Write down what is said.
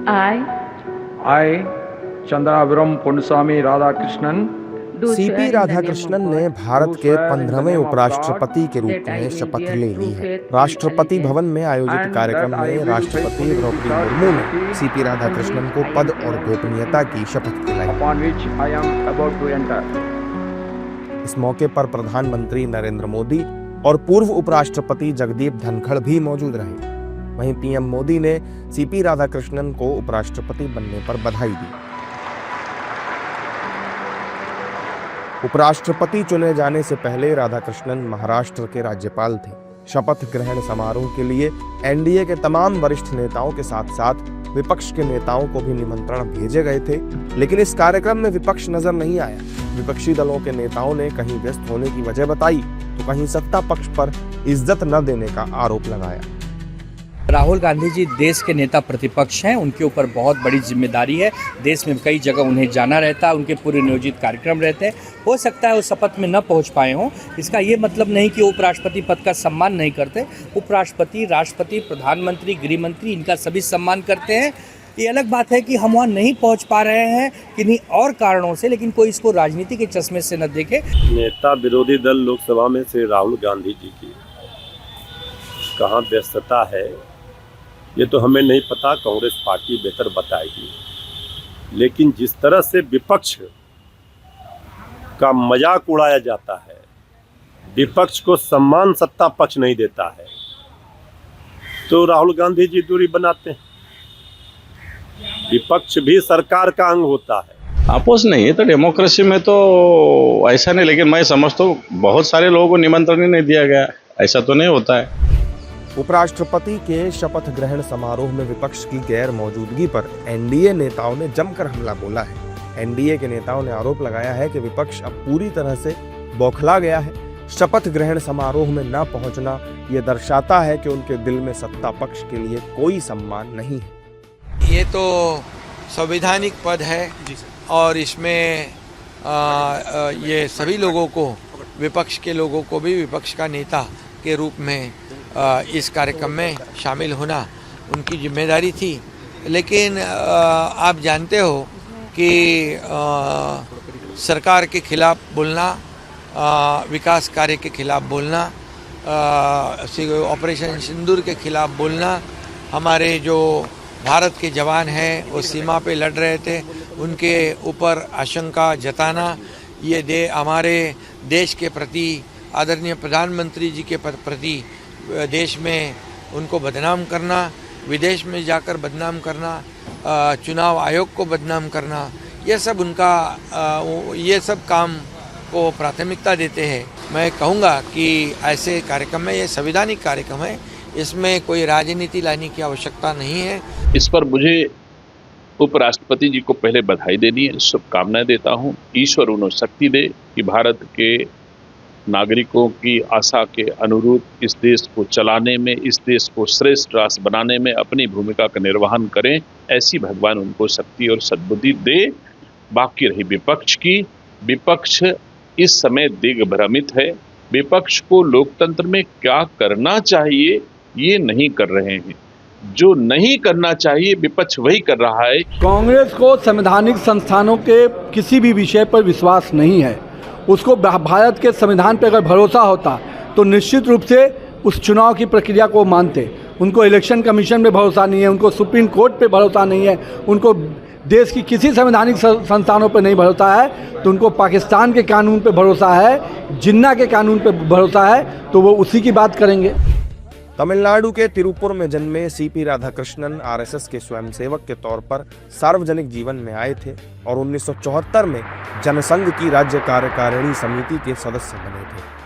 I, Chandraviram Ponnusamy Radhakrishnan, CP Radhakrishnan ने भारत के 15वें उपराष्ट्रपति के रूप में शपथ ले ली है। राष्ट्रपति भवन में आयोजित कार्यक्रम में राष्ट्रपति द्रौपदी मुर्मू ने सीपी राधाकृष्णन को पद और गोपनीयता की शपथ दिलाई। इस मौके पर प्रधानमंत्री नरेंद्र मोदी और पूर्व उपराष्ट्रपति जगदीप धनखड़ भी मौजूद रहे। वहीं पीएम मोदी ने सीपी राधाकृष्णन को उपराष्ट्रपति बनने पर बधाई दी। उपराष्ट्रपति चुने जाने से पहले राधाकृष्णन महाराष्ट्र के राज्यपाल थे। शपथ ग्रहण समारोह के लिए एनडीए के तमाम वरिष्ठ नेताओं के साथ साथ विपक्ष के नेताओं को भी निमंत्रण भेजे गए थे, लेकिन इस कार्यक्रम में विपक्ष नजर नहीं आया। विपक्षी दलों के नेताओं ने कहीं व्यस्त होने की वजह बताई तो कहीं सत्ता पक्ष पर इज्जत न देने का आरोप लगाया। राहुल गांधी जी देश के नेता प्रतिपक्ष हैं, उनके ऊपर बहुत बड़ी जिम्मेदारी है। देश में कई जगह उन्हें जाना रहता है, उनके पूरे नियोजित कार्यक्रम रहते हैं। हो सकता है वो शपथ में न पहुंच पाए हों, इसका ये मतलब नहीं कि उपराष्ट्रपति पद का सम्मान नहीं करते। उपराष्ट्रपति, राष्ट्रपति, प्रधानमंत्री, गृह मंत्री, इनका सभी सम्मान करते हैं। ये अलग बात है कि हम वहाँ नहीं पहुँच पा रहे हैं किन्हीं और कारणों से, लेकिन कोई इसको राजनीति के चश्मे से न देखे। नेता विरोधी दल लोकसभा में से राहुल गांधी जी की कहाँ व्यस्तता है ये तो हमें नहीं पता, कांग्रेस पार्टी बेहतर बताएगी। लेकिन जिस तरह से विपक्ष का मजाक उड़ाया जाता है, विपक्ष को सम्मान सत्ता पक्ष नहीं देता है, तो राहुल गांधी जी दूरी बनाते हैं। विपक्ष भी सरकार का अंग होता है। अपोज नहीं है तो डेमोक्रेसी में तो ऐसा नहीं, लेकिन मैं समझता हूँ बहुत सारे लोगों को निमंत्रण ही नहीं दिया गया, ऐसा तो नहीं होता है। उपराष्ट्रपति के शपथ ग्रहण समारोह में विपक्ष की गैर मौजूदगी पर एनडीए नेताओं ने जमकर हमला बोला है। एनडीए के नेताओं ने आरोप लगाया है कि विपक्ष अब पूरी तरह से बौखला गया है। शपथ ग्रहण समारोह में न पहुंचना ये दर्शाता है कि उनके दिल में सत्ता पक्ष के लिए कोई सम्मान नहीं है। ये तो संवैधानिक पद है और इसमें ये सभी लोगों को, विपक्ष के लोगों को भी विपक्ष का नेता के रूप में इस कार्यक्रम में शामिल होना उनकी जिम्मेदारी थी। लेकिन आप जानते हो कि सरकार के खिलाफ बोलना, विकास कार्य के खिलाफ बोलना, ऑपरेशन सिंदूर के खिलाफ बोलना, हमारे जो भारत के जवान हैं वो सीमा पे लड़ रहे थे, उनके ऊपर आशंका जताना, ये हमारे देश के प्रति, आदरणीय प्रधानमंत्री जी के प्रति देश में उनको बदनाम करना, विदेश में जाकर बदनाम करना, चुनाव आयोग को बदनाम करना, ये सब काम को प्राथमिकता देते हैं। मैं कहूँगा कि ऐसे कार्यक्रम में, ये संवैधानिक कार्यक्रम है, इसमें कोई राजनीति लाने की आवश्यकता नहीं है। इस पर मुझे उपराष्ट्रपति जी को पहले बधाई देनी है, शुभकामनाएं देता हूँ। ईश्वर उन्हें शक्ति दे कि भारत के नागरिकों की आशा के अनुरूप इस देश को चलाने में, इस देश को श्रेष्ठ राष्ट्र बनाने में अपनी भूमिका का निर्वहन करें। ऐसी भगवान उनको शक्ति और सद्बुद्धि दे। बाकी रही विपक्ष की, विपक्ष इस समय दिग्भ्रमित है। विपक्ष को लोकतंत्र में क्या करना चाहिए ये नहीं कर रहे हैं। जो नहीं करना चाहिए विपक्ष वही कर रहा है। कांग्रेस को संवैधानिक संस्थानों के किसी भी विषय पर विश्वास नहीं है। उसको भारत के संविधान पर अगर भरोसा होता तो निश्चित रूप से उस चुनाव की प्रक्रिया को मानते। उनको इलेक्शन कमीशन पे भरोसा नहीं है, उनको सुप्रीम कोर्ट पे भरोसा नहीं है, उनको देश की किसी संवैधानिक संस्थानों पर नहीं भरोसा है, तो उनको पाकिस्तान के कानून पे भरोसा है, जिन्ना के कानून पे भरोसा है, तो वो उसी की बात करेंगे। तमिलनाडु के तिरुपुर में जन्मे सीपी राधाकृष्णन आरएसएस के स्वयंसेवक के तौर पर सार्वजनिक जीवन में आए थे और 1974 में जनसंघ की राज्य कार्यकारिणी समिति के सदस्य बने थे।